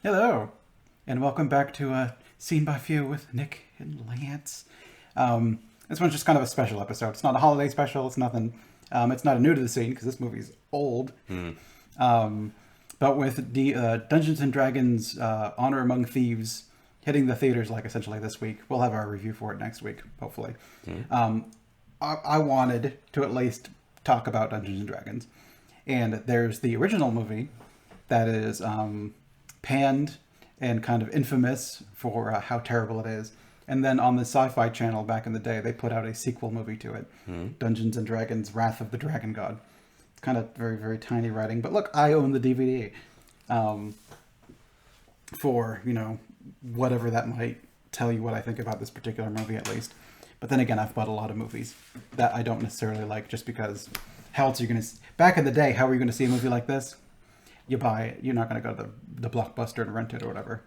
Hello, and welcome back to Scene by Few with Nick and Lance. This one's just kind of a special episode. It's not a holiday special. It's nothing. It's not a new to the scene because this movie's old. But with the Dungeons and Dragons Honor Among Thieves hitting the theaters like essentially this week, we'll have our review for it next week, hopefully. I wanted to at least talk about Dungeons and Dragons, and there's the original movie that is panned and kind of infamous for how terrible it is. And then on the Sci-Fi Channel back in the day, they put out a sequel movie to it, Dungeons and Dragons: Wrath of the Dragon God. It's kind of very, very tiny writing, but look, I own the DVD for, whatever that might tell you what I think about this particular movie at least. But then again, I've bought a lot of movies that I don't necessarily like just because how else are you going to... Back in the day, how were you going to see a movie like this? You buy it. You're not going to go to the Blockbuster to rent it or whatever.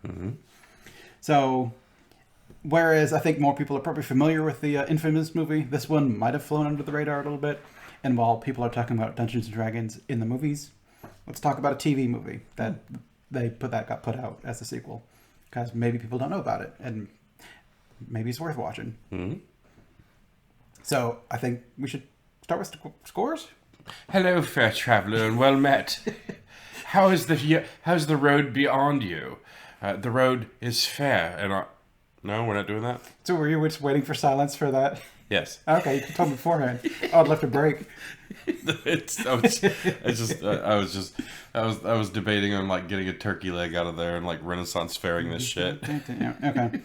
So, whereas I think more people are probably familiar with the infamous movie, this one might have flown under the radar a little bit. And while people are talking about Dungeons and Dragons in the movies, let's talk about a TV movie that got put out as a sequel, because maybe people don't know about it, and maybe it's worth watching. So I think we should start with scores. Hello, fair traveller, and well met. How's the road beyond you? The road is fair, and no, we're not doing that. So were you just waiting for silence for that? Yes. Okay, you told me beforehand. Oh, I'd left a break. I was debating on like getting a turkey leg out of there and like Renaissance fairing this shit. Okay.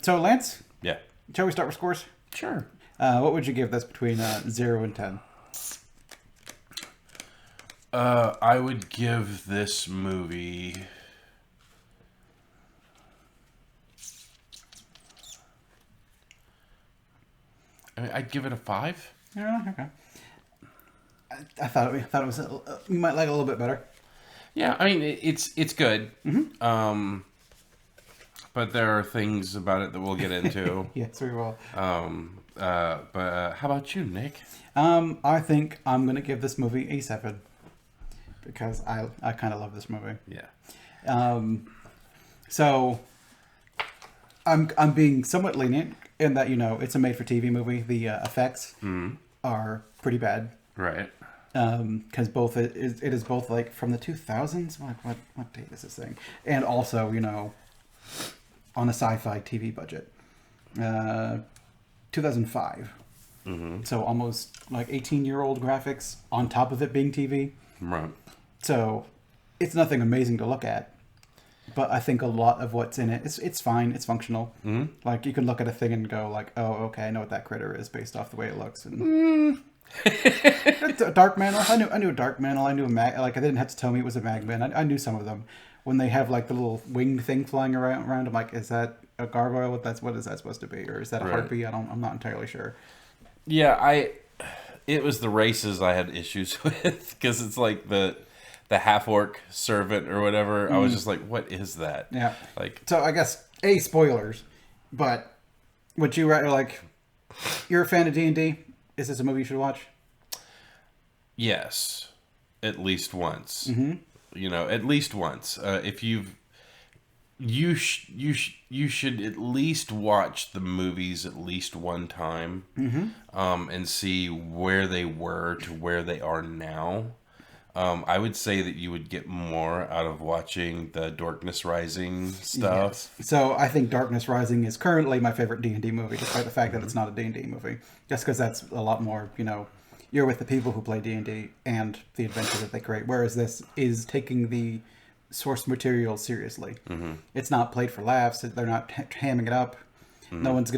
So Lance, Yeah. shall we start with scores? Sure. What would you give this between 0 and 10? I would give this movie. I'd give it a 5. Yeah, okay. I thought it was you might like it a little bit better. Yeah, I mean it's good. But there are things about it that we'll get into. Yes, we will. But how about you, Nick? I think I'm gonna give this movie a 7 because I kind of love this movie. Yeah. So I'm being somewhat lenient in that it's a made-for-TV movie. The effects are pretty bad. Right. Because it is both like from the 2000s. What date is this thing? And also on a sci-fi TV budget, 2005. So almost like 18-year-old graphics on top of it being TV. Right. So it's nothing amazing to look at. But I think a lot of what's in it, it's fine. It's functional. Like, you can look at a thing and go, like, oh, okay, I know what that critter is based off the way it looks. And a dark mantle. I knew a dark mantle. I knew I didn't have to tell me it was a magman. I knew some of them. When they have, like, the little winged thing flying around, I'm like, is that a gargoyle? What is that supposed to be? Or is that a harpy? I'm not entirely sure. Yeah, it was the races I had issues with, because it's like the half-orc servant or whatever. I was just like, what is that? Yeah. Like, so I guess, spoilers, but would you rather, like, you're a fan of D&D? Is this a movie you should watch? yes, at least once. At least once. If you should at least watch the movies at least one time, and see where they were to where they are now. I would say that you would get more out of watching the Darkness Rising stuff. Yes. So I think Darkness Rising is currently my favorite D&D movie, despite the fact that it's not a D&D movie. Just because that's a lot more, you're with the people who play D&D and the adventure that they create. Whereas this is taking the source material seriously. It's not played for laughs. They're not hamming it up. No one's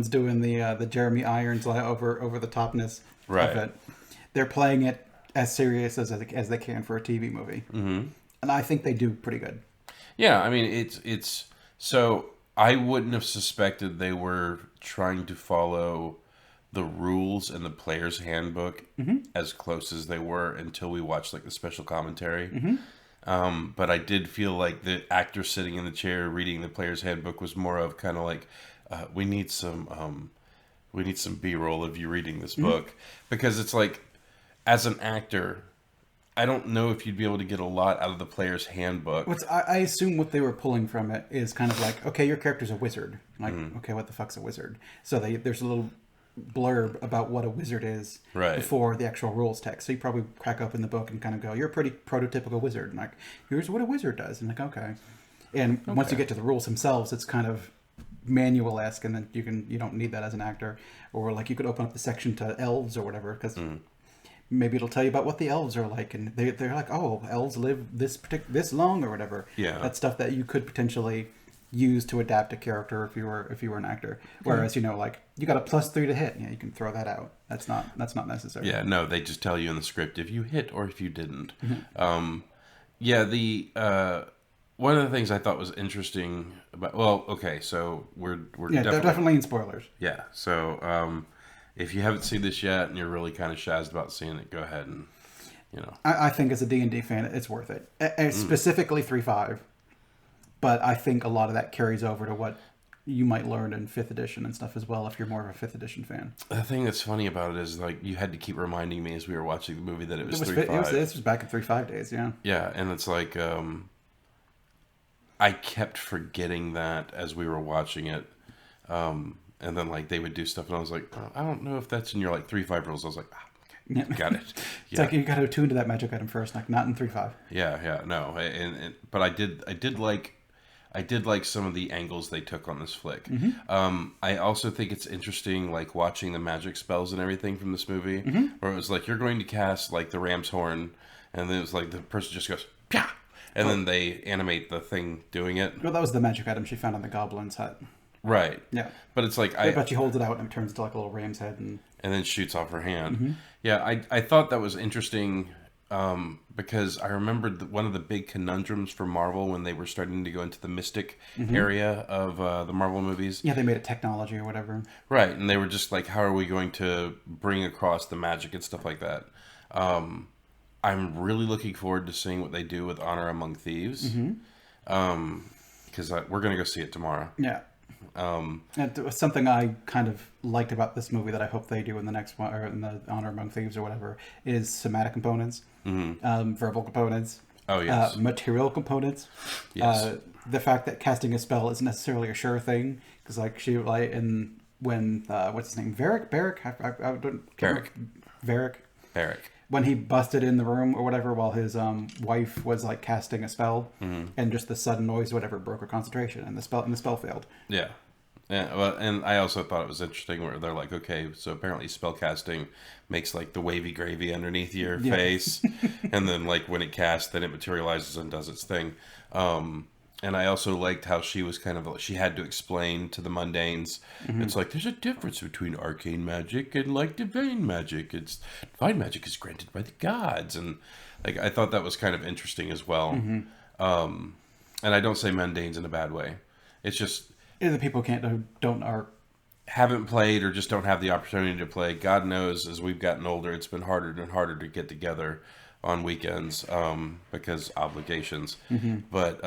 doing the Jeremy Irons over the topness of it. They're playing it as serious as they can for a TV movie, and I think they do pretty good. Yeah, I mean it's so I wouldn't have suspected they were trying to follow the rules in the player's handbook as close as they were until we watched like the special commentary. But I did feel like the actor sitting in the chair reading the player's handbook was more of kind of like, we need some B-roll of you reading this book, because it's like, as an actor, I don't know if you'd be able to get a lot out of the player's handbook. I assume what they were pulling from it is kind of like, okay, your character's a wizard. Like, okay, what the fuck's a wizard? So there's a little blurb about what a wizard is before the actual rules text. So you probably crack open the book and kind of go, you're a pretty prototypical wizard. And like, here's what a wizard does. And like, okay. And once you get to the rules themselves, it's kind of manual-esque, and then you don't need that as an actor. Or like you could open up the section to elves or whatever, because maybe it'll tell you about what the elves are like, and they're like, oh, elves live this long or whatever. Yeah, that's stuff that you could potentially use to adapt a character if you were an actor. Whereas like you got a +3 to hit, yeah, you can throw that out. That's not necessary. Yeah, no, they just tell you in the script if you hit or if you didn't. One of the things I thought was interesting about so we're definitely in spoilers. Yeah, so if you haven't seen this yet and you're really kind of shazzed about seeing it, go ahead and I think as a D&D fan, it's worth it. Specifically 3.5. But I think a lot of that carries over to what you might learn in 5th edition and stuff as well, if you're more of a 5th edition fan. The thing that's funny about it is, like, you had to keep reminding me as we were watching the movie that it was 3.5. This was back in 3.5 days, yeah. Yeah, and it's like, I kept forgetting that as we were watching it. And then, like, they would do stuff, and I was like, oh, I don't know if that's in your, like, 3.5 rules. I was like, okay, got it. It's like you got to attune to that magic item first, like, not in 3.5. Yeah, no. But I did like some of the angles they took on this flick. I also think it's interesting, like, watching the magic spells and everything from this movie, where it was like, you're going to cast, like, the ram's horn, and then it was like the person just goes, Pya! And then they animate the thing doing it. Well, that was the magic item she found in the goblin's hut. Right. Yeah. But it's like... But she holds it out and it turns into like a little ram's head. And then shoots off her hand. Yeah, I thought that was interesting because I remembered one of the big conundrums for Marvel when they were starting to go into the mystic area of the Marvel movies. Yeah, they made it technology or whatever. Right, and they were just like, how are we going to bring across the magic and stuff like that? I'm really looking forward to seeing what they do with Honor Among Thieves. Because we're going to go see it tomorrow. Yeah. And it was something I kind of liked about this movie that I hope they do in the next one, or in the Honor Among Thieves or whatever, is somatic components, verbal components, material components. Yes. The fact that casting a spell isn't necessarily a sure thing, because like when what's his name, Varric, I don't Varric. When he busted in the room or whatever while his wife was like casting a spell, and just the sudden noise or whatever broke her concentration, and the spell failed. Yeah. Well, and I also thought it was interesting where they're like, okay, so apparently spell casting makes like the wavy gravy underneath your face, and then like when it casts, then it materializes and does its thing. And I also liked how she was kind of, she had to explain to the mundanes. It's like, there's a difference between arcane magic and like divine magic. Divine magic is granted by the gods. And like, I thought that was kind of interesting as well. And I don't say mundanes in a bad way. It's just... the people haven't played or just don't have the opportunity to play. God knows, as we've gotten older, it's been harder and harder to get together on weekends because obligations. But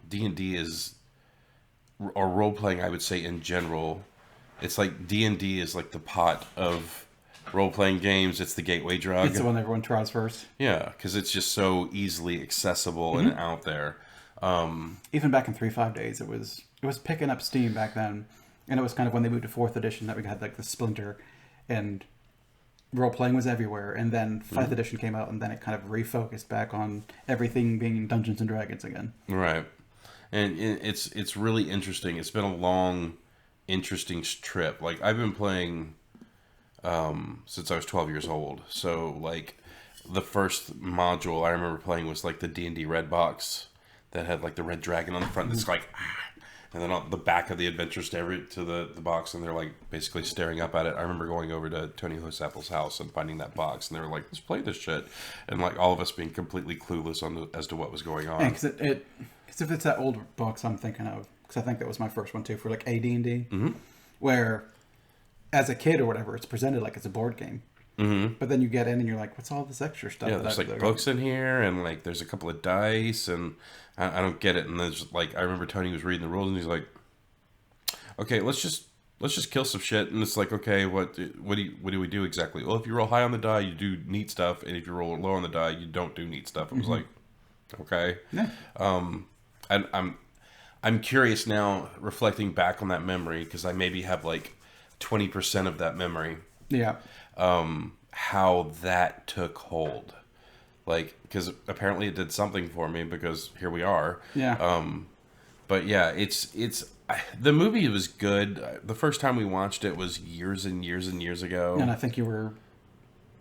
D&D is, or role playing, I would say in general, it's like D&D is like the pot of role playing games. It's the gateway drug. It's the one everyone tries first. Yeah, because it's just so easily accessible and out there. Even back in 3.5 days, it was picking up steam back then, and it was kind of when they moved to 4th edition that we had like the splinter, and role playing was everywhere. And then 5th edition came out, and then it kind of refocused back on everything being Dungeons and Dragons again. Right, and it's really interesting. It's been a long, interesting trip. Like I've been playing since I was 12 years old. So like the first module I remember playing was like the D&D red box that had like the red dragon on the front. That's like, and then on the back of the adventure to the box, and they're like basically staring up at it. I remember going over to Tony Hosapple's house and finding that box, and they were like, "Let's play this shit," and like all of us being completely clueless as to what was going on. Because if it's that old box I'm thinking of, because I think that was my first one too for like AD&D, where as a kid or whatever, it's presented like it's a board game. But then you get in and you're like, what's all this extra stuff? Yeah, there's like books in here, and like there's a couple of dice, and I don't get it. And there's like, I remember Tony was reading the rules, and he's like, okay, let's let's just kill some shit. And it's like, okay, what do we do exactly? Well, if you roll high on the die, you do neat stuff, and if you roll low on the die, you don't do neat stuff. It was like, okay. Yeah. And I'm curious now, reflecting back on that memory, because I maybe have like 20% of that memory. Yeah. How that took hold, like, because apparently it did something for me, because here we are. Yeah. But yeah, the movie was good. The first time we watched it was years and years and years ago. And I think you were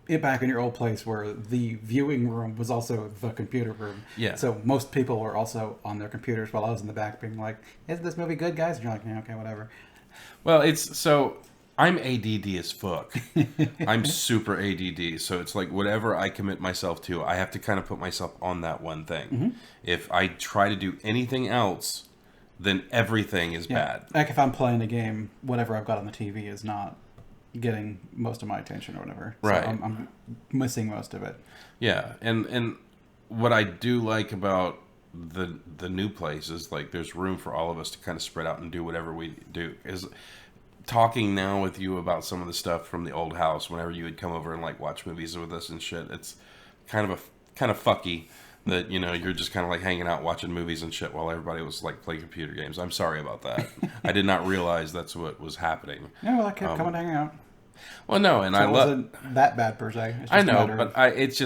back in your old place where the viewing room was also the computer room. Yeah. So most people were also on their computers while I was in the back being like, "Isn't this movie good, guys?" And you're like, "Yeah, okay, whatever." Well, I'm ADD as fuck. I'm super ADD. So it's like whatever I commit myself to, I have to kind of put myself on that one thing. Mm-hmm. If I try to do anything else, then everything is bad. Like if I'm playing a game, whatever I've got on the TV is not getting most of my attention or whatever. So Right. I'm missing most of it. Yeah, and what I do like about the new place is like there's room for all of us to kind of spread out and do whatever we do. Is talking now with you about some of the stuff from the old house. Whenever you would come over and like watch movies with us and shit, it's kind of fucky that you're just kind of like hanging out watching movies and shit while everybody was like playing computer games. I'm sorry about that. I did not realize that's what was happening. Yeah, well, I kept coming to hang out. Well, no, and So I it love. wasn't that bad per se. It's just I a know, matter but of- it's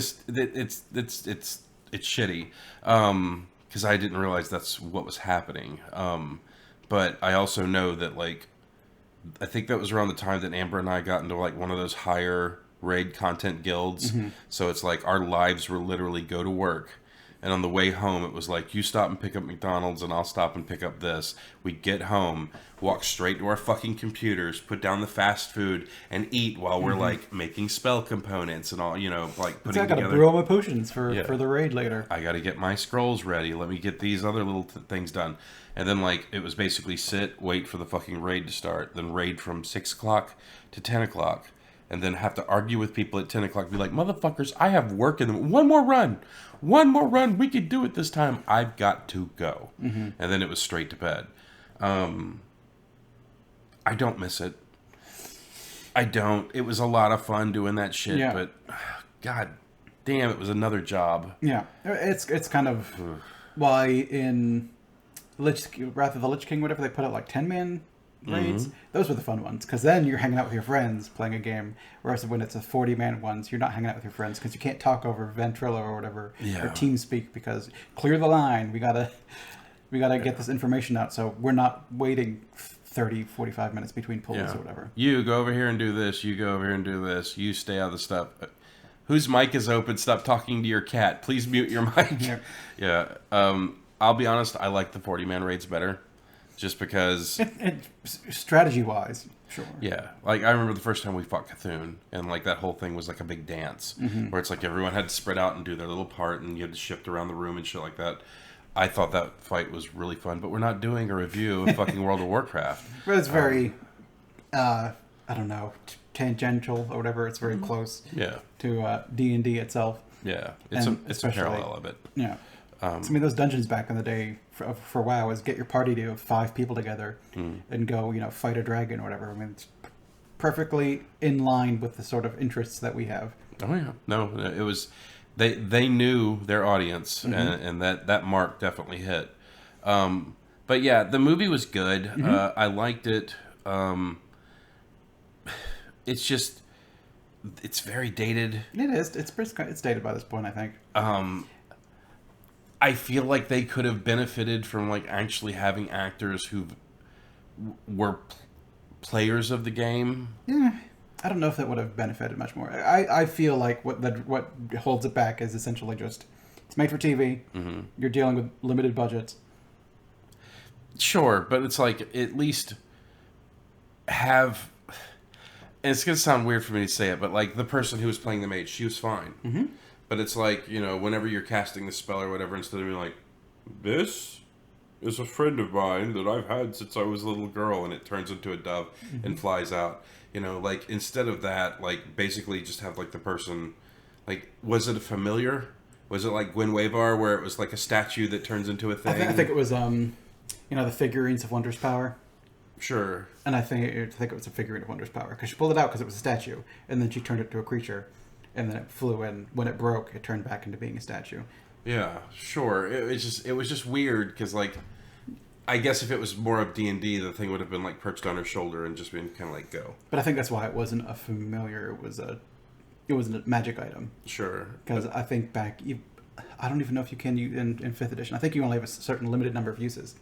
shitty because I didn't realize that's what was happening. But I also know that like I think that was around the time that Amber and I got into like one of those higher raid content guilds. So it's like our lives were literally go to work. And on the way home, it was like, you stop and pick up McDonald's and I'll stop and pick up this. We get home, walk straight to our fucking computers, put down the fast food, and eat while we're like making spell components and all, like putting I gotta together. brew all my potions for Yeah. the raid later. I got to get my scrolls ready. Let me get these other little things done. And then, like, it was basically sit, wait for the fucking raid to start, then raid from 6 o'clock to 10 o'clock, and then have to argue with people at 10 o'clock. Be like, motherfuckers, I have work in them. One more run. We could do it this time. I've got to go. And then it was straight to bed. I don't miss it. I don't. It was a lot of fun doing that shit, Yeah. but god damn, it was another job. Yeah, it's kind of why in Wrath of the Lich King, whatever, they put out like 10-man raids. Those were the fun ones because then you're hanging out with your friends playing a game. Whereas when it's a 40-man ones, you're not hanging out with your friends because you can't talk over Ventrilo or whatever or TeamSpeak because clear the line. We gotta get this information out. So we're not waiting 30, 45 minutes between pulls or whatever. You go over here and do this. You go over here and do this. You stay out of the stuff. Whose mic is open? Stop talking to your cat. Please mute your mic. Yeah. I'll be honest. I like the 40-man raids better, just because. Strategy-wise, sure. Yeah. Like I remember the first time we fought Cthulhu, and like that whole thing was like a big dance, where it's like everyone had to spread out and do their little part, and you had to shift around the room and shit like that. I thought that fight was really fun, but we're not doing a review of fucking World of Warcraft. But it's very, I don't know, tangential or whatever. It's very close to D&D itself. Yeah. And It's a especially- parallel of it. Yeah. So, I mean, those dungeons back in the day for WoW is get your party to 5 people together and go, fight a dragon or whatever. I mean, it's perfectly in line with the sort of interests that we have. Oh yeah, no, it was. They knew their audience, and that mark definitely hit. But yeah, the movie was good. I liked it. It's just, it's very dated. It is. It's dated by this point, I think. I feel like they could have benefited from like actually having actors who were players of the game. Yeah. I don't know if that would have benefited much more. I feel like what holds it back is essentially just it's made for TV. You're dealing with limited budgets. Sure, but it's like at least have. And it's gonna sound weird for me to say it, but like the person who was playing the mage, she was fine. But it's like whenever you're casting the spell or whatever, instead of being like, this is a friend of mine that I've had since I was a little girl, and it turns into a dove and flies out. Like instead of that, like basically just have like the person, like was it a familiar? Was it like Gwen Wavar where it was like a statue that turns into a thing? I think it was the figurines of Wondrous Power. Sure. And I think it was a figurine of Wonder's power because she pulled it out because it was a statue, and then she turned it to a creature, and then it flew. And when it broke, it turned back into being a statue. Yeah, sure. It was just weird because like I guess if it was more of D&D, the thing would have been like perched on her shoulder and just been kind of like go. But I think that's why it wasn't a familiar. It was a magic item. Sure. Because I think I don't even know if you can in fifth edition. I think you only have a certain limited number of uses.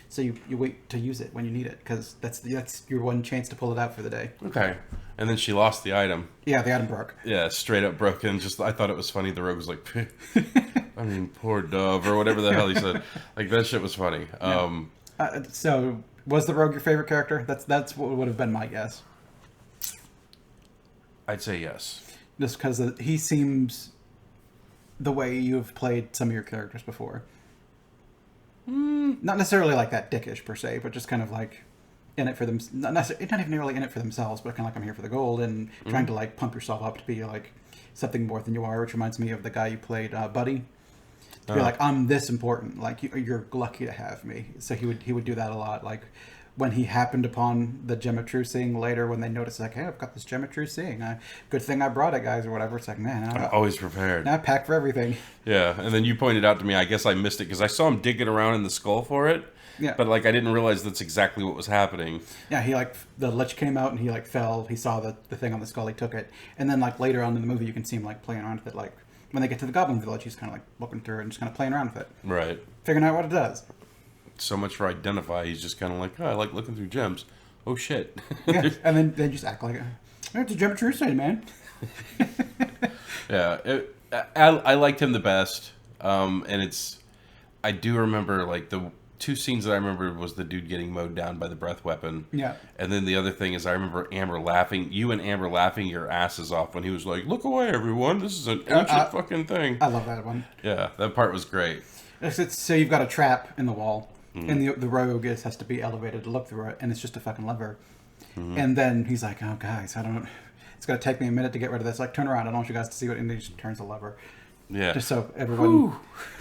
So you wait to use it when you need it because that's your one chance to pull it out for the day. Okay. And then she lost the item. Yeah, the item broke. Yeah, straight up broken. Just I thought it was funny. The rogue was like, I mean, poor dove or whatever the hell he said. Like that shit was funny. Yeah. So was the rogue your favorite character? That's what would have been my guess. I'd say yes. Just because he seems the way you've played some of your characters before. Not necessarily like that dickish per se, but just kind of like in it for them. Not even really in it for themselves, but kind of like I'm here for the gold and trying to like pump yourself up to be like something more than you are. Which reminds me of the guy you played, Buddy. To be like, I'm this important. Like you're lucky to have me. So he would do that a lot. Like when he happened upon the Gem of True Seeing later, when they noticed like, hey, I've got this Gem of True Seeing. Good thing I brought it, guys, or whatever. It's like, man, I'm always prepared. Now I packed for everything. Yeah, and then you pointed out to me, I guess I missed it because I saw him digging around in the skull for it. Yeah. But like I didn't realize that's exactly what was happening. Yeah, he like the lich came out and he like fell. He saw the thing on the skull. He took it, and then like later on in the movie, you can see him like playing around with it. Like when they get to the Goblin Village, he's kind of like looking through it and just kind of playing around with it, Right. figuring out what it does. So much for identify. He's just kind of like, oh, I like looking through gems. Oh shit. Yeah, and then they just act like it's a Gem of True Seeing, man. Yeah, I liked him the best, and I do remember like the two scenes that I remember was the dude getting mowed down by the breath weapon. Yeah. And then the other thing is I remember Amber laughing, you and Amber laughing your asses off when he was like, "Look away, everyone! This is an ancient fucking thing." I love that one. Yeah, that part was great. So you've got a trap in the wall, and the rogue has to be elevated to look through it, and it's just a fucking lever. And then he's like, "Oh, guys, it's going to take me a minute to get rid of this. Like, turn around. I don't want you guys to see what." And he just turns the lever. Yeah. Just so everyone...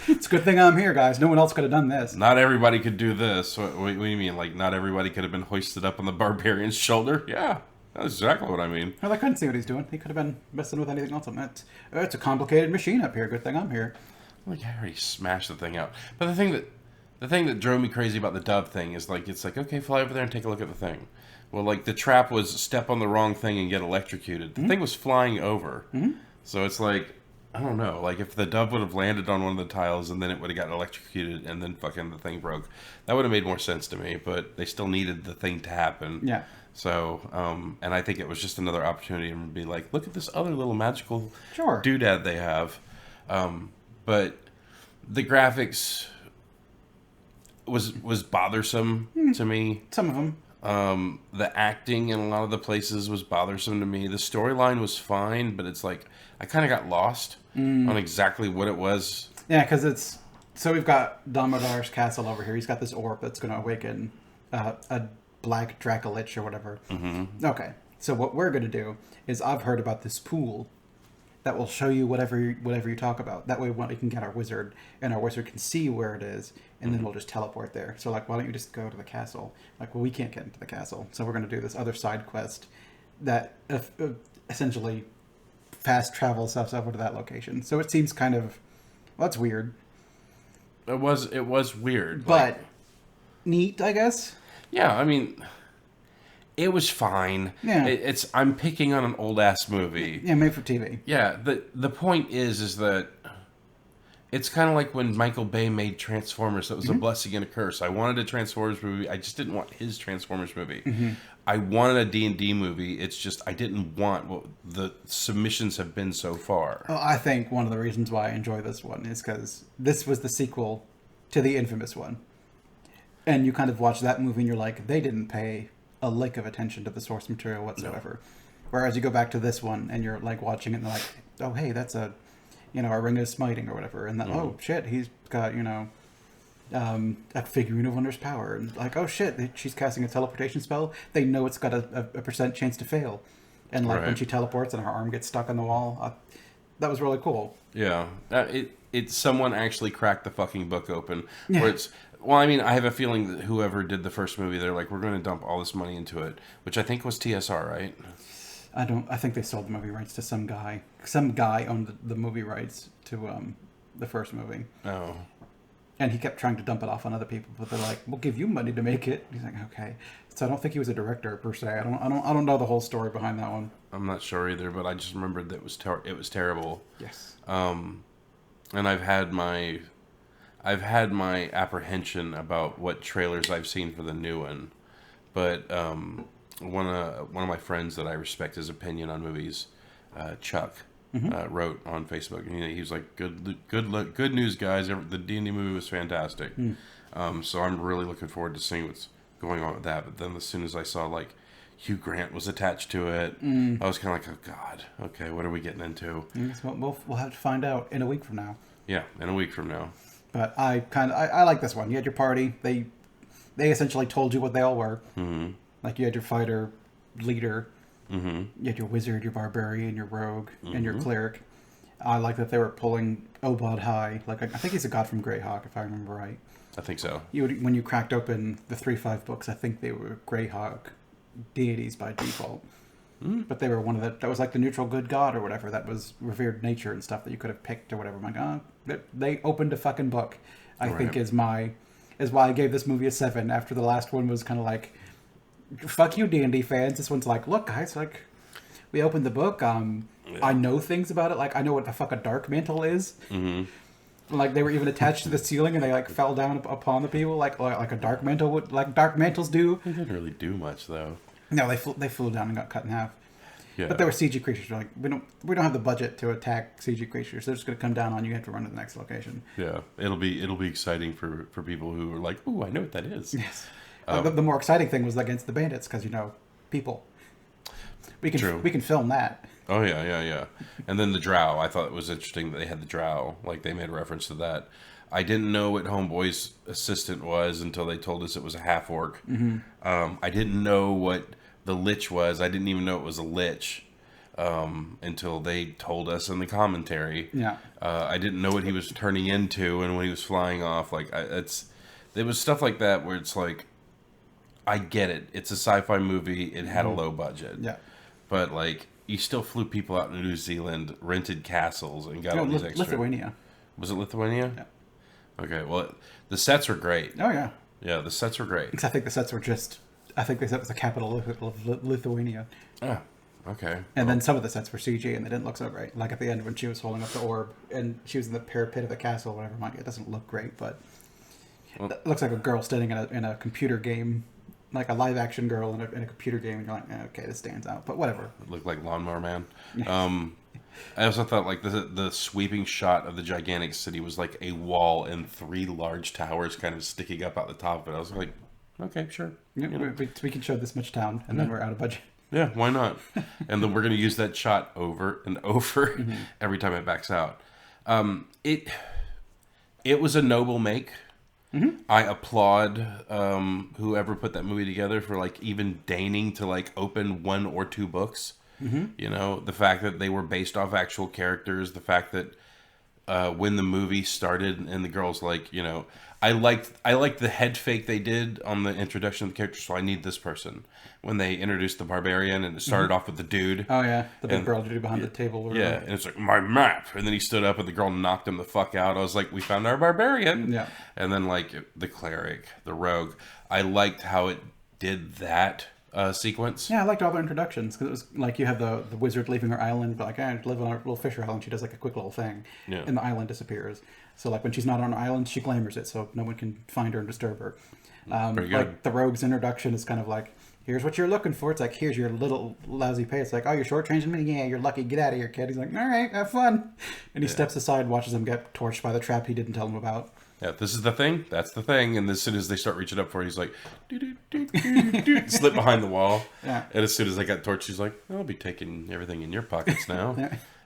It's a good thing I'm here, guys. No one else could have done this. Not everybody could do this. What do you mean? Like, not everybody could have been hoisted up on the barbarian's shoulder? Yeah, that's exactly what I mean. Well, I couldn't see what he's doing. He could have been messing with anything else. It's a complicated machine up here. Good thing I'm here. Like, I already smashed the thing out. But the thing that drove me crazy about the dove thing is, like, it's like, okay, fly over there and take a look at the thing. Well, like, the trap was step on the wrong thing and get electrocuted. The thing was flying over. So it's like, I don't know. Like, if the dove would have landed on one of the tiles and then it would have gotten electrocuted and then fucking the thing broke, that would have made more sense to me. But they still needed the thing to happen. Yeah. So, and I think it was just another opportunity to be like, look at this other little magical doodad they have. But the graphics was bothersome to me. Some of them. The acting in a lot of the places was bothersome to me. The storyline was fine, but it's like I kind of got lost on exactly what it was. Yeah, because so we've got Damodar's castle over here. He's got this orb that's going to awaken a black Dracolich or whatever. Okay, so what we're going to do is I've heard about this pool that will show you whatever you talk about. That way, we can get our wizard, and our wizard can see where it is, and then we'll just teleport there. So, like, why don't you just go to the castle? Like, well, we can't get into the castle, so we're going to do this other side quest that essentially fast travels us over to that location. So it seems kind of, well, that's weird. It was weird, but neat, I guess. Yeah, I mean, it was fine. Yeah, I'm picking on an old ass movie. Yeah, made for TV. Yeah, the point is that it's kind of like when Michael Bay made Transformers. That was a blessing and a curse. I wanted a Transformers movie. I just didn't want his Transformers movie. I wanted a D&D movie. It's just I didn't want what the submissions have been so far. Well, I think one of the reasons why I enjoy this one is because this was the sequel to the infamous one. And you kind of watch that movie and you're like, they didn't pay a lick of attention to the source material whatsoever. No. Whereas you go back to this one and you're like watching it and they're like, oh, hey, that's a ring of smiting or whatever. And then, oh, shit, he's got, a figurine of Wonder's power. And like, oh, shit, she's casting a teleportation spell. They know it's got a percent chance to fail. And like when she teleports and her arm gets stuck on the wall, that was really cool. Yeah, it's someone actually cracked the fucking book open. Yeah. Where it's well, I mean, I have a feeling that whoever did the first movie, they're like, we're going to dump all this money into it, which I think was TSR, right? I think they sold the movie rights to some guy. Some guy owned the movie rights to the first movie. Oh, And he kept trying to dump it off on other people, but they're like, "We'll give you money to make it." He's like, "Okay." So I don't think he was a director per se. I don't know the whole story behind that one. I'm not sure either, but I just remembered that it was terrible. Yes. And I've had my apprehension about what trailers I've seen for the new one, but one of my friends that I respect his opinion on movies, Chuck, wrote on Facebook, and he was like, "Good news, guys. The D&D movie was fantastic." So I'm really looking forward to seeing what's going on with that. But then as soon as I saw like Hugh Grant was attached to it, I was kind of like, "Oh God, okay, what are we getting into?" I guess we'll have to find out in a week from now. Yeah, in a week from now. But I like this one. You had your party. They essentially told you what they all were. Mm-hmm. Like you had your fighter, leader. Mm-hmm. You had your wizard, your barbarian, your rogue, and your cleric. I like that they were pulling Obod High. Like I think he's a god from Greyhawk, if I remember right. I think so. When you cracked open the 3-5 books, I think they were Greyhawk deities by default. But they were one of that was like the neutral good god or whatever. That was revered nature and stuff that you could have picked or whatever. I'm like, they opened a fucking book. I think is why I gave this movie a 7 after the last one was kind of like, fuck you D&D fans. This one's like, look guys, like we opened the book. I know things about it. Like I know what the fuck a dark mantle is. Like they were even attached to the ceiling and they like fell down upon the people like a dark mantle would, like dark mantles do. They didn't really do much though. No, they flew down and got cut in half. Yeah. But there were CG creatures. Like we don't have the budget to attack CG creatures. They're just going to come down on you. You have to run to the next location. Yeah, it'll be exciting for people who are like, "Ooh, I know what that is." Yes. The more exciting thing was against the bandits because people. We can film that. Oh yeah. And then the Drow. I thought it was interesting that they had the Drow. Like they made reference to that. I didn't know what Homeboy's assistant was until they told us it was a half orc. I didn't know what the Lich was. I didn't even know it was a Lich until they told us in the commentary. Yeah. I didn't know what he was turning into, and when he was flying off, there was stuff like that where it's like, I get it. It's a sci-fi movie. It had a low budget. Yeah. But like, you still flew people out in New Zealand, rented castles, and got all these extra. Lithuania. Was it Lithuania? Yeah. Okay, well, the sets were great. Oh yeah. Yeah, the sets were great. Because I think the sets were I think they said it was the capital of Lithuania. Oh, okay. And then some of the sets were CG and they didn't look so great. Like at the end when she was holding up the orb and she was in the parapet of the castle, whatever. It doesn't look great, but it looks like a girl standing in a computer game, like a live action girl in a computer game. And you're like, okay, this stands out. But whatever. It looked like Lawnmower Man. I also thought like the sweeping shot of the gigantic city was like a wall and 3 large towers kind of sticking up out the top of it. I was like, okay, sure. Yeah, we can show this much town and then we're out of budget. Yeah, why not? And then we're going to use that shot over and over every time it backs out. It was a noble make. I applaud whoever put that movie together for like even deigning to like open 1 or 2 books. You know, the fact that they were based off actual characters, the fact that when the movie started and the girl's like, I liked the head fake they did on the introduction of the character, so I need this person. When they introduced the barbarian and it started off with the dude. Oh yeah, the big girl dude behind the table. Yeah, and it's like, my map. And then he stood up and the girl knocked him the fuck out. I was like, we found our barbarian. Yeah. And then like the cleric, the rogue. I liked how it did that sequence. Yeah, I liked all their introductions because it was like you have the wizard leaving her island, but like I live on a little fisher island. She does like a quick little thing, and the island disappears. So like when she's not on her island, she glamours it so no one can find her and disturb her. Pretty good. Like the rogue's introduction is kind of like, here's what you're looking for. It's like, here's your little lousy pay. It's like, oh, you're shortchanging me? Yeah, you're lucky. Get out of here, kid. He's like, all right, have fun. And he steps aside and watches him get torched by the trap he didn't tell him about. Yeah, this is the thing. That's the thing. And as soon as they start reaching up for it, he's like, slip behind the wall. Yeah. And as soon as they got torched, he's like, I'll be taking everything in your pockets now.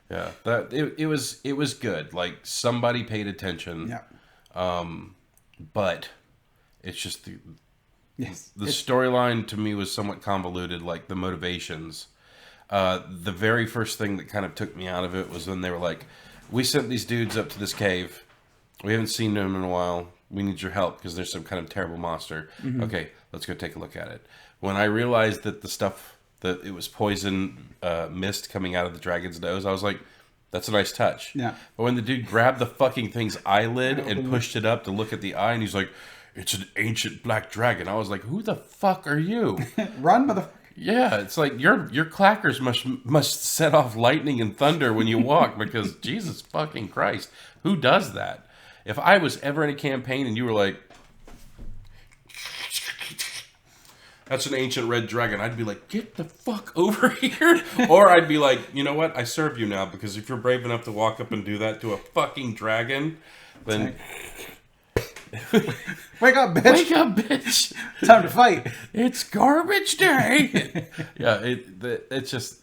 Yeah. That it was good. Like somebody paid attention. Yeah. But it's just the Yes. storyline to me was somewhat convoluted. Like the motivations. The very first thing that kind of took me out of it was when they were like, we sent these dudes up to this cave. We haven't seen them in a while. We need your help because there's some kind of terrible monster. Okay, let's go take a look at it. When I realized that that it was poison mist coming out of the dragon's nose, I was like, that's a nice touch. Yeah. But when the dude grabbed the fucking thing's eyelid and pushed it up to look at the eye, and he's like, it's an ancient black dragon. I was like, who the fuck are you? Run, motherfucker. Yeah, it's like your clackers must set off lightning and thunder when you walk because Jesus fucking Christ, who does that? If I was ever in a campaign and you were like, that's an ancient red dragon, I'd be like, get the fuck over here. Or I'd be like, you know what? I serve you now because if you're brave enough to walk up and do that to a fucking dragon, then... Wake up, bitch. Wake up, bitch. Time to fight. It's garbage day. Yeah, it's just...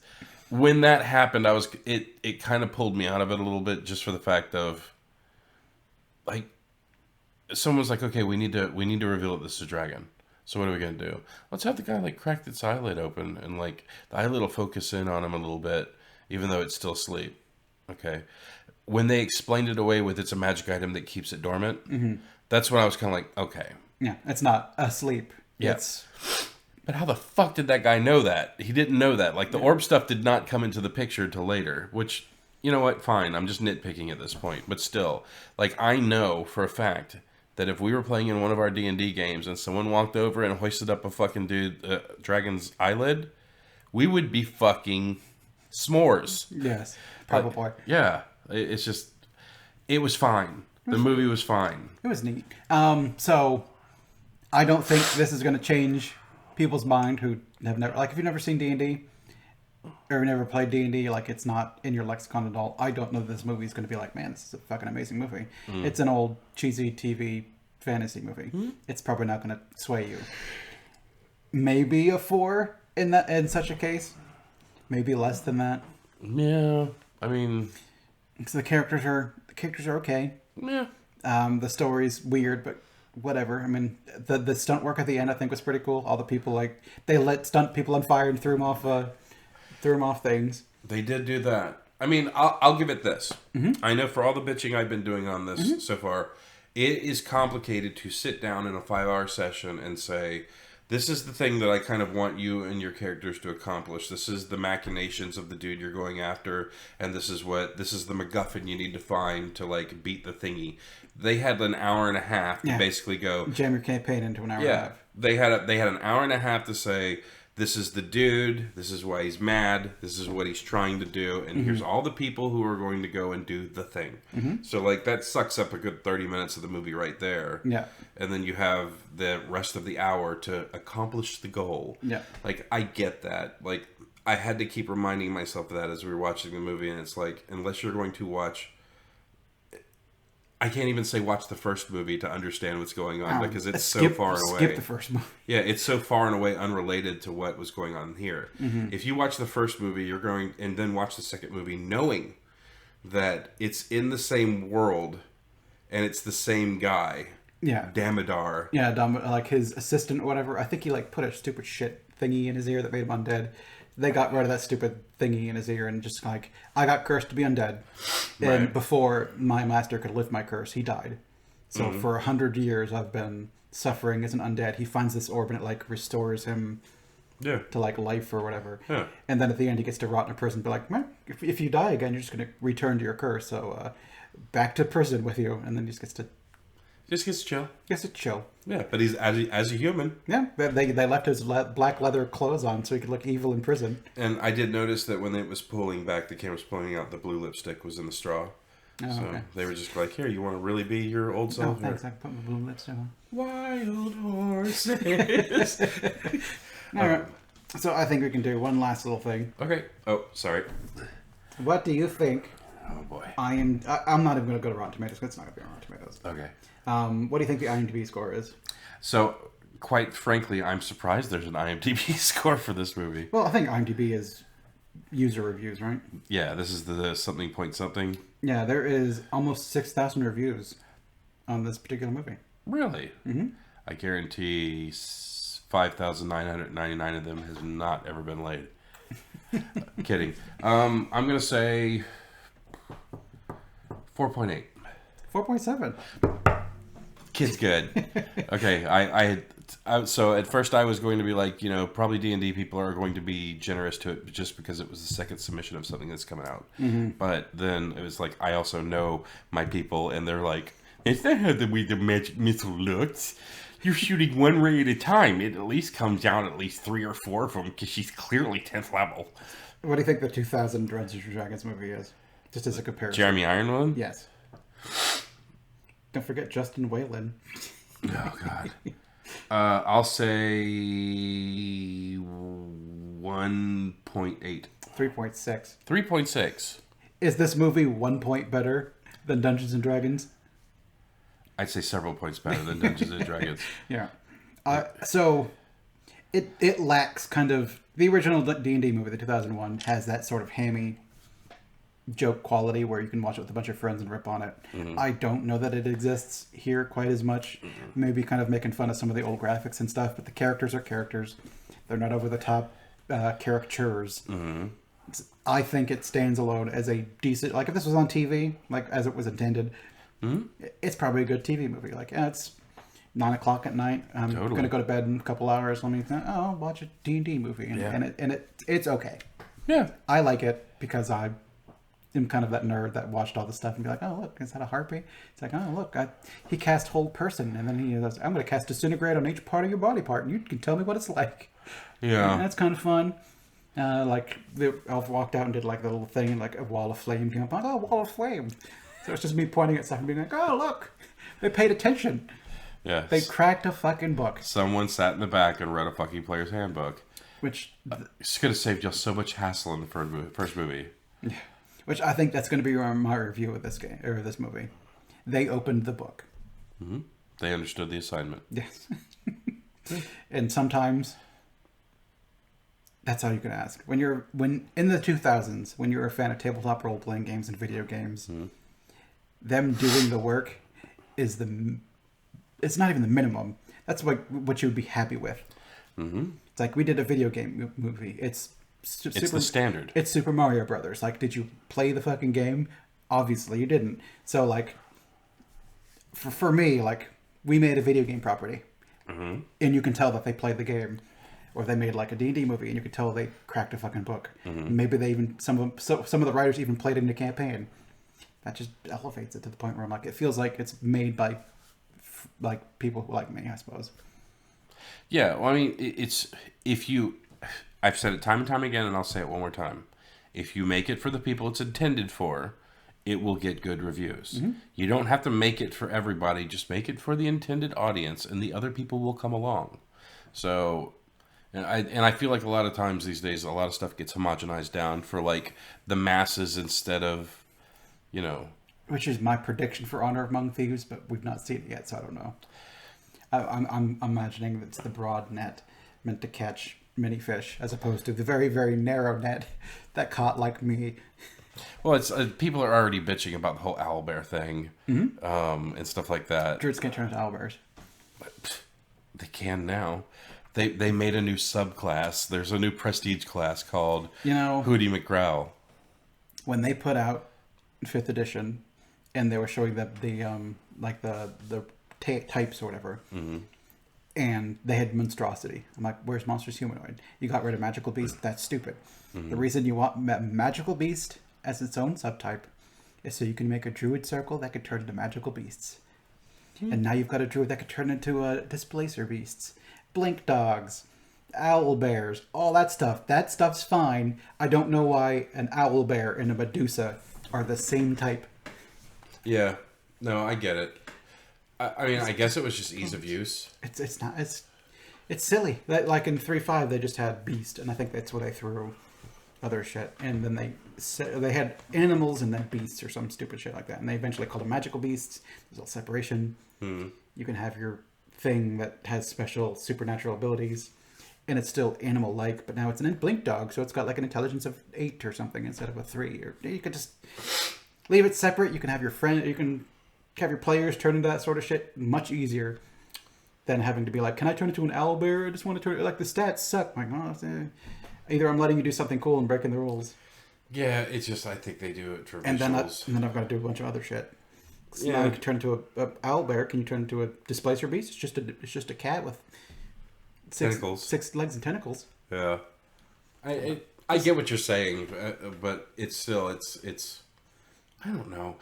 When that happened, it kind of pulled me out of it a little bit just for the fact of... Like, someone was like, okay, we need to reveal that this is a dragon. So what are we going to do? Let's have the guy, like, crack its eyelid open and, like, the eyelid will focus in on him a little bit, even though it's still asleep. Okay? When they explained it away with it's a magic item that keeps it dormant, that's when I was kind of like, okay. Yeah, it's not asleep. Yeah. It's... But how the fuck did that guy know that? He didn't know that. Like, the orb stuff did not come into the picture till later, which... You know what? Fine. I'm just nitpicking at this point. But still, like, I know for a fact that if we were playing in one of our D&D games and someone walked over and hoisted up a fucking dragon's eyelid, we would be fucking s'mores. Yes, probably. Yeah. It's just... It was fine. The movie was fine. It was neat. So, I don't think this is going to change people's mind who have never... Like, if you've never seen D&D... or never played D&D, like it's not in your lexicon at all, I don't know that this movie is going to be like, man, this is a fucking amazing movie. It's an old cheesy TV fantasy movie. It's probably not going to sway you. Maybe a 4 in such a case. Maybe less than that. Yeah, I mean, because the characters are okay. Yeah. The story's weird, but whatever. I mean, the stunt work at the end I think was pretty cool. All the people, like, they lit stunt people on fire and threw them off things. They did do that. I mean, I'll give it this. I know for all the bitching I've been doing on this so far, it is complicated to sit down in a 5-hour session and say, this is the thing that I kind of want you and your characters to accomplish. This is the machinations of the dude you're going after, and this is the MacGuffin you need to find to, like, beat the thingy. They had an hour and a half to basically go... Jam your campaign into an hour and a half. They had an hour and a half to say... This is the dude, this is why he's mad, this is what he's trying to do, and here's all the people who are going to go and do the thing. So, like, that sucks up a good 30 minutes of the movie right there. Yeah. And then you have the rest of the hour to accomplish the goal. Yeah. Like, I get that. Like, I had to keep reminding myself of that as we were watching the movie, and it's like, unless you're going to watch... I can't even say watch the first movie to understand what's going on because it's so far and away. Skip the first movie. Yeah, it's so far and away unrelated to what was going on here. If you watch the first movie, you're going and then watch the second movie, knowing that it's in the same world and it's the same guy. Yeah, Damodar. Yeah, like his assistant or whatever. I think he like put a stupid shit thingy in his ear that made him undead. They got rid of that stupid thingy in his ear and just like, I got cursed to be undead. And before my master could lift my curse, he died. So for 100 years, I've been suffering as an undead. He finds this orb and it like restores him to like life or whatever. Yeah. And then at the end, he gets to rot in a prison. But like, man, if you die again, you're just going to return to your curse. So back to prison with you. And then he just gets to... Just gets to chill. Gets to chill. Yeah, but he's as a human. Yeah, they left his black leather clothes on so he could look evil in prison. And I did notice that when it was pulling back, the camera was pulling out, the blue lipstick was in the straw. Oh, so they were just like, here, you want to really be your old self? Oh, thanks, I can put my blue lipstick on. Wild horses. All right. So I think we can do one last little thing. Okay. Oh, sorry. What do you think? Oh, boy. I'm not even going to go to Rotten Tomatoes. It's not going to be on Rotten Tomatoes. Okay. What do you think the IMDb score is? So, quite frankly, I'm surprised there's an IMDb score for this movie. Well, I think IMDb is user reviews, right? Yeah, this is the something point something. Yeah, there is almost 6,000 reviews on this particular movie. Really? Mm-hmm. I guarantee 5,999 of them has not ever been laid. Kidding. I'm gonna say 4.8. 4.7. Kid's good. Okay, so at first I was going to be like, probably D&D people are going to be generous to it just because it was the second submission of something that's coming out. Mm-hmm. But then it was like, I also know my people, and they're like, it's not how the way the magic missile looks. You're shooting one ray at a time. It at least comes down at least 3 or 4 of them because she's clearly 10th level. What do you think the 2000 Dungeons & Dragons movie is? Just as a comparison. Jeremy Ironwood? Yes. Don't forget Justin Whalen. Oh, God. I'll say 1.8. 3.6. 3.6. Is this movie 1 point better than Dungeons & Dragons? I'd say several points better than Dungeons & Dragons. Yeah. So it lacks kind of... The original D&D movie, the 2001, has that sort of hammy joke quality where you can watch it with a bunch of friends and rip on it. Mm-hmm. I don't know that it exists here quite as much. Mm-hmm. Maybe kind of making fun of some of the old graphics and stuff, but the characters are characters. They're not over-the-top caricatures. Mm-hmm. I think it stands alone as a decent... Like, if this was on TV, like, as it was intended, it's probably a good TV movie. Like, it's 9 o'clock at night. I'm going to go to bed in a couple hours. Let me think, I'll watch a D&D movie. And it's okay. Yeah. I like it because I'm kind of that nerd that watched all the stuff and be like, oh, look, is that a harpy? It's like, oh, look, he cast whole person. And then he goes, I'm going to cast disintegrate on each part of your body part. And you can tell me what it's like. Yeah. And that's kind of fun. Like, the elf walked out and did like the little thing and like a wall of flame came up. Oh, wall of flame. So it's just me pointing at stuff and being like, oh, look, they paid attention. Yeah. They cracked a fucking book. Someone sat in the back and read a fucking player's handbook. Which... It's going to save you so much hassle in the first movie. Yeah. Which I think that's going to be my review of this game, or this movie. They opened the book. Mm-hmm. They understood the assignment. Yes. And sometimes... That's all you can ask. When in the 2000s, when you're a fan of tabletop role-playing games and video games, them doing the work is it's not even the minimum. That's like what you would be happy with. Mm-hmm. It's like we did a video game movie. It's the standard. It's Super Mario Brothers. Like, did you play the fucking game? Obviously, you didn't. So, like, for me, like, we made a video game property, and you can tell that they played the game. Or they made like a D&D movie, and you could tell they cracked a fucking book. Mm-hmm. Maybe they even some of the writers even played it in a campaign. That just elevates it to the point where I'm like, it feels like it's made by like people who like me, I suppose. Yeah, well, I mean, I've said it time and time again, and I'll say it one more time. If you make it for the people it's intended for, it will get good reviews. Mm-hmm. You don't have to make it for everybody; just make it for the intended audience, and the other people will come along. So. And I feel like a lot of times these days, a lot of stuff gets homogenized down for like the masses instead of, Which is my prediction for Honor Among Thieves, but we've not seen it yet, so I don't know. I'm imagining it's the broad net meant to catch many fish, as opposed to the very, very narrow net that caught like me. Well, it's people are already bitching about the whole owlbear thing, and stuff like that. Druids can't turn into owlbears. But they can now. They made a new subclass. There's a new prestige class called Hootie McGrowl. When they put out 5th edition, and they were showing the types or whatever, and they had monstrosity. I'm like, where's monstrous humanoid? You got rid of magical beast. That's stupid. Mm-hmm. The reason you want magical beast as its own subtype is so you can make a druid circle that could turn into magical beasts. Mm-hmm. And now you've got a druid that could turn into displacer beasts. Blink dogs, owl bears, all that stuff. That stuff's fine. I don't know why an owl bear and a Medusa are the same type. Yeah, no, I get it. I mean, I guess it was just ease of use. It's not. It's silly. That like in 3.5 they just had beast, and I think that's where they threw other shit. And then they had animals and then beasts or some stupid shit like that. And they eventually called them magical beasts. There's a separation. You can have your thing that has special supernatural abilities, and it's still animal-like, but now it's an blink dog, so it's got like an intelligence of 8 or something instead of a 3. Or you could just leave it separate. You can have your players turn into that sort of shit much easier than having to be like, can I turn into an owlbear? I just want to turn it, like the stats suck. I'm like, Either I'm letting you do something cool and breaking the rules, Yeah, it's just I think they do it for and visuals. then I've got to do a bunch of other shit. So Yeah. now you can turn into a owlbear. Can you turn into a displacer beast? It's just a cat with Tentacles. 6 legs and tentacles. Yeah. I get what you're saying, but it's still it's I don't know.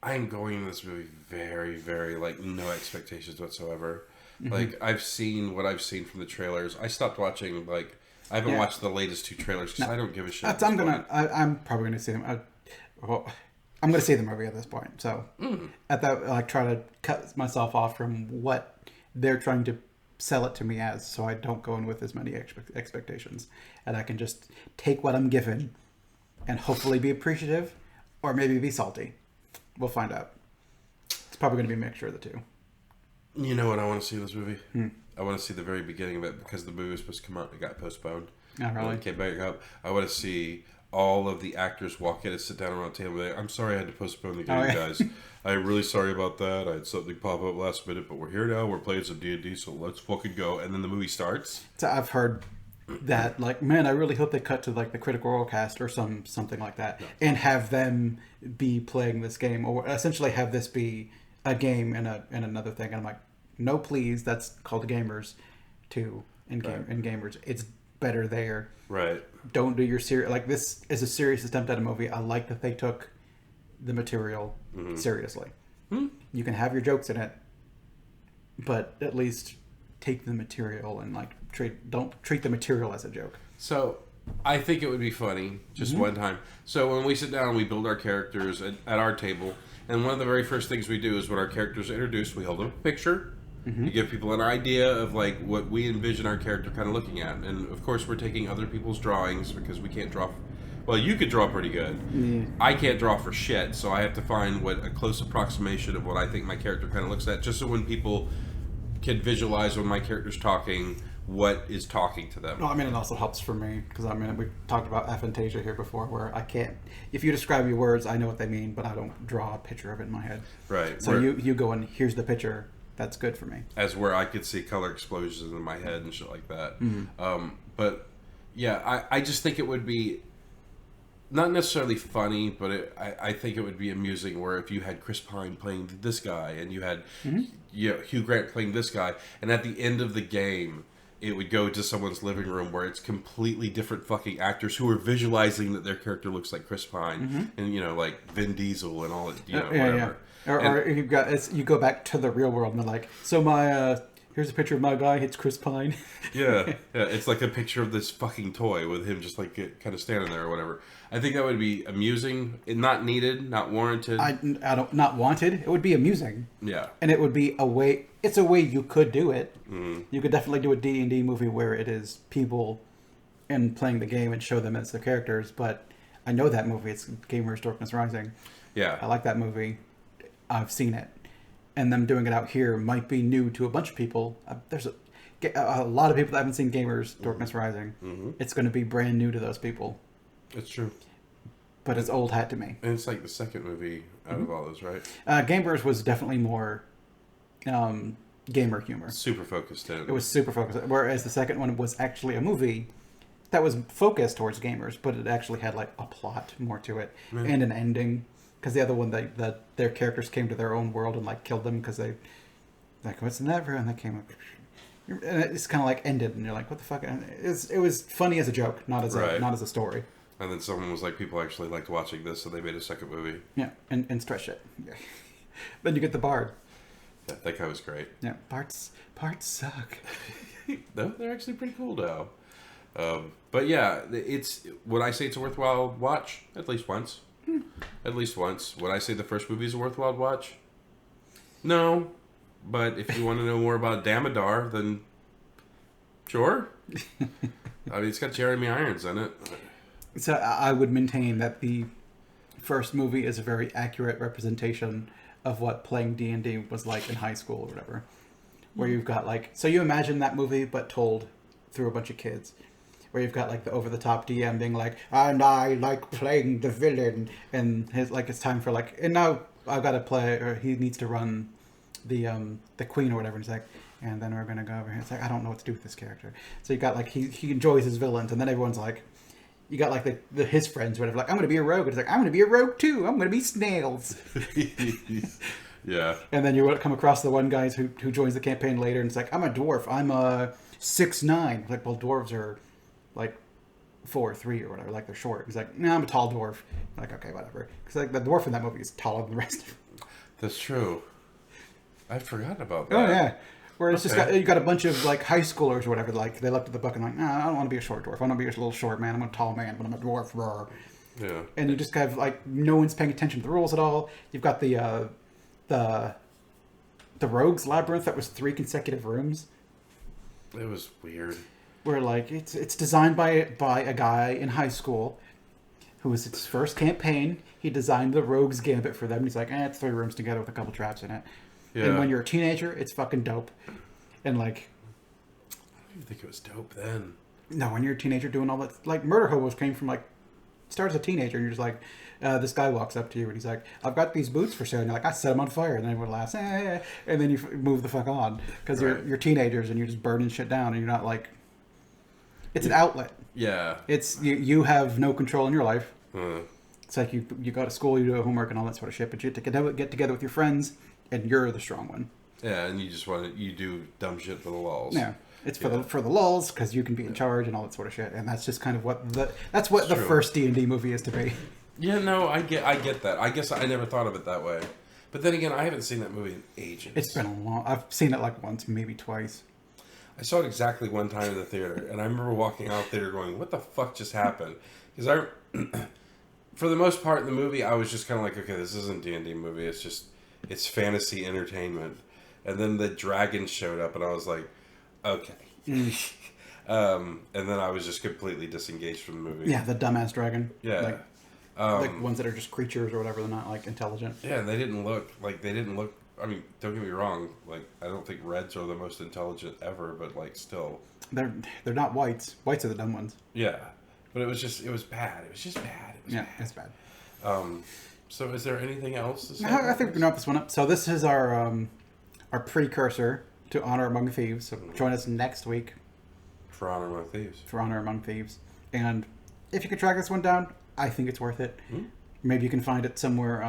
I'm going in this movie very, very like no expectations whatsoever. Like I've seen what I've seen from the trailers. I stopped watching like I haven't watched the latest 2 trailers because I don't give a shit. I'm probably gonna see them. I'm gonna see the movie at this point. So at that, like, try to cut myself off from what they're trying to sell it to me as, so I don't go in with as many expectations, and I can just take what I'm given, and hopefully be appreciative, or maybe be salty. We'll find out. It's probably going to be a mixture of the two. You know what I want to see in this movie? I want to see the very beginning of it because the movie was supposed to come out and it got postponed. Oh, really? It came back up. I want to see all of the actors walk in and sit down around the table. I'm sorry I had to postpone the game, guys. I'm really sorry about that. I had something pop up last minute, but we're here now. We're playing some D&D, so let's fucking go. And then the movie starts. So I've heard that, like, man, I really hope they cut to like the Critical Role cast or something like that, and have them be playing this game, or essentially have this be a game and another thing. And I'm like, no, please, that's called Gamers too, in Gamers. It's better there. Right. Don't do your serious, like, this is a serious attempt at a movie. I like that they took the material seriously. You can have your jokes in it, but at least take the material and like don't treat the material as a joke. So I think it would be funny just one time. So when we sit down and we build our characters at our table, and one of the very first things we do is when our characters are introduced, we hold up a picture to give people an idea of like what we envision our character kind of looking at. And of course we're taking other people's drawings because we can't draw. Well, you could draw pretty good. I can't draw for shit, so I have to find what a close approximation of what I think my character kind of looks at, just so when people can visualize when my character's talking, what is talking to them. Well, I mean, it also helps for me because, I mean, we talked about aphantasia here before, where I can't. If you describe your words, I know what they mean, but I don't draw a picture of it in my head. Right. So you go and here's the picture. That's good for me. As where I could see color explosions in my head and shit like that. But yeah, I just think it would be not necessarily funny, but I think it would be amusing where if you had Chris Pine playing this guy and you had Hugh Grant playing this guy, and at the end of the game it would go to someone's living room where it's completely different fucking actors who are visualizing that their character looks like Chris Pine and like Vin Diesel and all that, whatever. Or you've got, you go back to the real world and they're like, so my here's a picture of my guy. It's Chris Pine. yeah, it's like a picture of this fucking toy with him just like kind of standing there or whatever. I think that would be amusing. Not needed, not warranted. I don't, not wanted. It would be amusing. Yeah, and it would be a way. It's a way you could do it. You could definitely do a D&D movie where it is people and playing the game and show them as the characters. But I know that movie. It's Gamers Darkness Rising. Yeah, I like that movie. I've seen it. And them doing it out here might be new to a bunch of people. There's a lot of people that haven't seen Gamers Darkness Rising. It's going to be brand new to those people. It's true. But it's old hat to me. And it's like the second movie out of all those, right? Gamers was definitely more gamer humor. Super focused in. It was super focused. Whereas the second one was actually a movie that was focused towards gamers, but it actually had like a plot more to it and an ending. Because the other one, their characters came to their own world and like killed them because they like, what's in that? And they came up, and it's kind of like ended, and you're like, what the fuck? And it was funny as a joke, not as a story. And then someone was like, people actually liked watching this, so they made a second movie. Yeah, and stretch it. Then you get the Bard. Yeah, that guy was great. Yeah, parts suck. No, they're actually pretty cool now. But yeah, would I say it's a worthwhile watch? At least once. At least once. Would I say the first movie is a worthwhile watch? No. But if you want to know more about Damodar, then sure. I mean, it's got Jeremy Irons in it. So I would maintain that the first movie is a very accurate representation of what playing D&D was like in high school or whatever. Where you've got like... So you imagine that movie, but told through a bunch of kids. Where you've got like the over-the-top DM being like, and I like playing the villain, and his like it's time for like, and now I've got to play, or he needs to run the queen or whatever. And he's like, and then we're gonna go over here. It's like, I don't know what to do with this character. So you got like he enjoys his villains, and then everyone's like, you got like his friends, whatever. Like, I'm gonna be a rogue. And it's like, I'm gonna be a rogue too. I'm gonna be Snails. Yeah. And then you come across the one guy who joins the campaign later, and it's like, I'm a dwarf. I'm a 6'9". Like, well, dwarves are like 4'3" or whatever. Like, they're short. He's like, no, I'm a tall dwarf. I'm like, okay, whatever. Because like the dwarf in that movie is taller than the rest of them. That's true. I'd forgotten about that. Oh yeah. Where it's just you got a bunch of like high schoolers or whatever. Like, they looked at the book and like, no, I don't want to be a short dwarf. I want to be a little short man. I'm a tall man, but I'm a dwarf. Roar. Yeah. And you just have like no one's paying attention to the rules at all. You've got the Rogues Labyrinth that was 3 consecutive rooms. It was weird. Where like it's designed by a guy in high school who was its first campaign. He designed the Rogues Gambit for them. He's like, it's 3 rooms together with a couple traps in it. Yeah. And when you're a teenager, it's fucking dope. And like, I don't even think it was dope then. No, when you're a teenager doing all that, like Murder Hobos came from like, start as a teenager and you're just like, this guy walks up to you and he's like, I've got these boots for sale. And you're like, I set them on fire. And then everyone laughs, and then you move the fuck on because you're teenagers and you're just burning shit down and you're not like, it's an outlet. Yeah. It's you have no control in your life. It's like you go to school, you do homework and all that sort of shit, but you have to get together with your friends and you're the strong one. Yeah, and you just you do dumb shit for the lulls. Yeah. It's for the lulls because you can be in charge and all that sort of shit, and that's just kind of what the first D&D movie is to be. Yeah, no, I get that. I guess I never thought of it that way, but then again, I haven't seen that movie in ages. It's been a long. I've seen it like once, maybe twice. I saw it exactly one time in the theater, and I remember walking out there going, "What the fuck just happened?" Because for the most part in the movie, I was just kind of like, "Okay, this isn't D&D movie. It's fantasy entertainment." And then the dragon showed up, and I was like, okay. And then I was just completely disengaged from the movie. Yeah, the dumbass dragon. Yeah. Like ones that are just creatures or whatever, they're not like intelligent. Yeah, and they didn't look, I mean, don't get me wrong, like, I don't think reds are the most intelligent ever, but like, still. They're not whites. Whites are the dumb ones. Yeah. But it was bad. It was just bad. It's bad. So is there anything else to say? I think we can wrap this one up. So this is our precursor to Honor Among Thieves. So join us next week for Honor Among Thieves. For Honor Among Thieves. And if you can track this one down, I think it's worth it. Mm-hmm. Maybe you can find it somewhere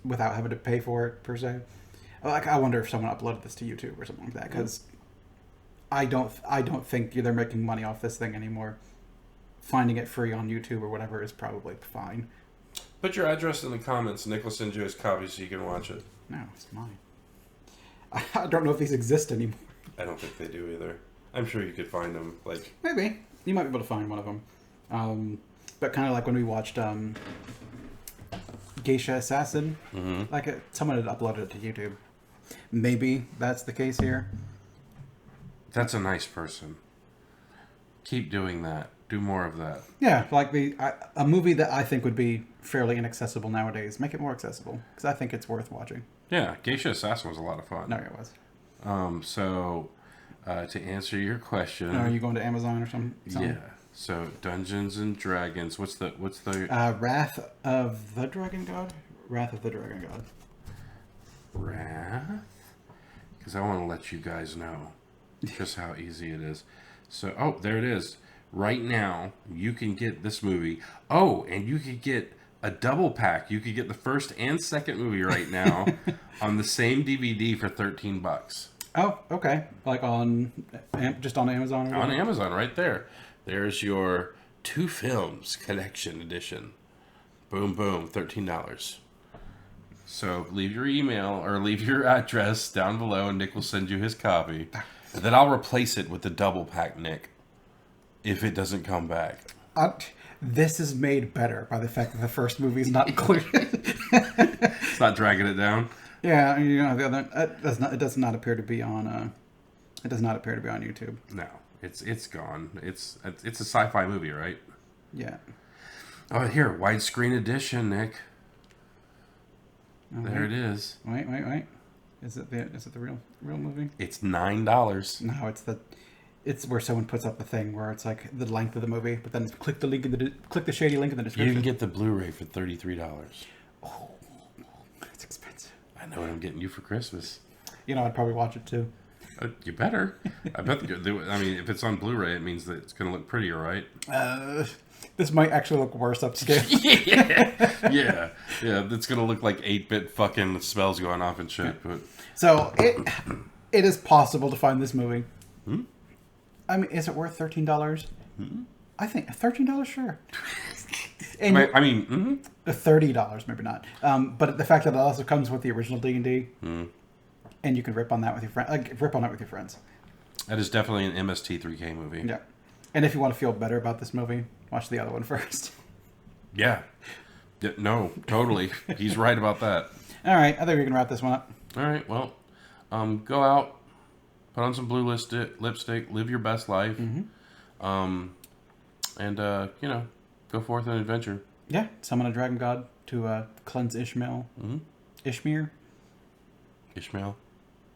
without having to pay for it, per se. Like, I wonder if someone uploaded this to YouTube or something like that, because I don't think they're making money off this thing anymore. Finding it free on YouTube or whatever is probably fine. Put your address in the comments. Nick will send you his copy so you can watch it. No, it's mine. I don't know if these exist anymore. I don't think they do either. I'm sure you could find them. Like, maybe you might be able to find one of them. But kind of like when we watched Geisha Assassin, like someone had uploaded it to YouTube. Maybe that's the case here. That's a nice person. Keep doing that. Do more of that. Yeah, like a movie that I think would be fairly inaccessible nowadays. Make it more accessible, because I think it's worth watching. Yeah, Geisha Assassin was a lot of fun. No, it was. So, to answer your question, are you going to Amazon or something? Yeah. So, Dungeons and Dragons. What's the? Wrath of the Dragon God. Wrath of the Dragon God. Wrath. Because I want to let you guys know just how easy it is. So, there it is. Right now, you can get this movie. Oh, and you could get a double pack. You could get the first and second movie right now on the same DVD for $13. Oh, okay. Like just on Amazon? Or on Amazon, right there. There's your 2 films collection edition. Boom, boom, $13. So leave your email or leave your address down below, and Nick will send you his copy. And then I'll replace it with the double pack, Nick, if it doesn't come back. This is made better by the fact that the first movie is not included. It's not dragging it down. Yeah, the other it does not appear to be on. It does not appear to be on YouTube. No, it's gone. It's a sci-fi movie, right? Yeah. Oh, here, widescreen edition, Nick. Oh, there it is. Wait. Is it the real movie? It's $9. No, it's where someone puts up the thing where it's like the length of the movie, but then click the shady link in the description. You can get the Blu-ray for $33. Oh, that's expensive. I know what I'm getting you for Christmas. I'd probably watch it too. You better. I bet. I mean, if it's on Blu-ray, it means that it's going to look prettier, right? This might actually look worse upscale. Yeah. It's going to look like 8-bit fucking smells going off and shit. But So it is possible to find this movie. I mean, is it worth $13? I think $13, sure. And $30, maybe not. But the fact that it also comes with the original D&D, and you can rip on that with your friend, rip on it with your friends. That is definitely an MST3K movie. Yeah, and if you want to feel better about this movie, watch the other one first. Yeah. No, totally. He's right about that. All right, I think we can wrap this one up. All right, well, go out, put on some blue lipstick, live your best life, and go forth on an adventure. Yeah, summon a dragon god to cleanse Ishmael. Ishmael. Ishmael.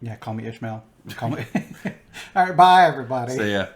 Yeah, call me Ishmael. Call me. All right, bye everybody. See ya.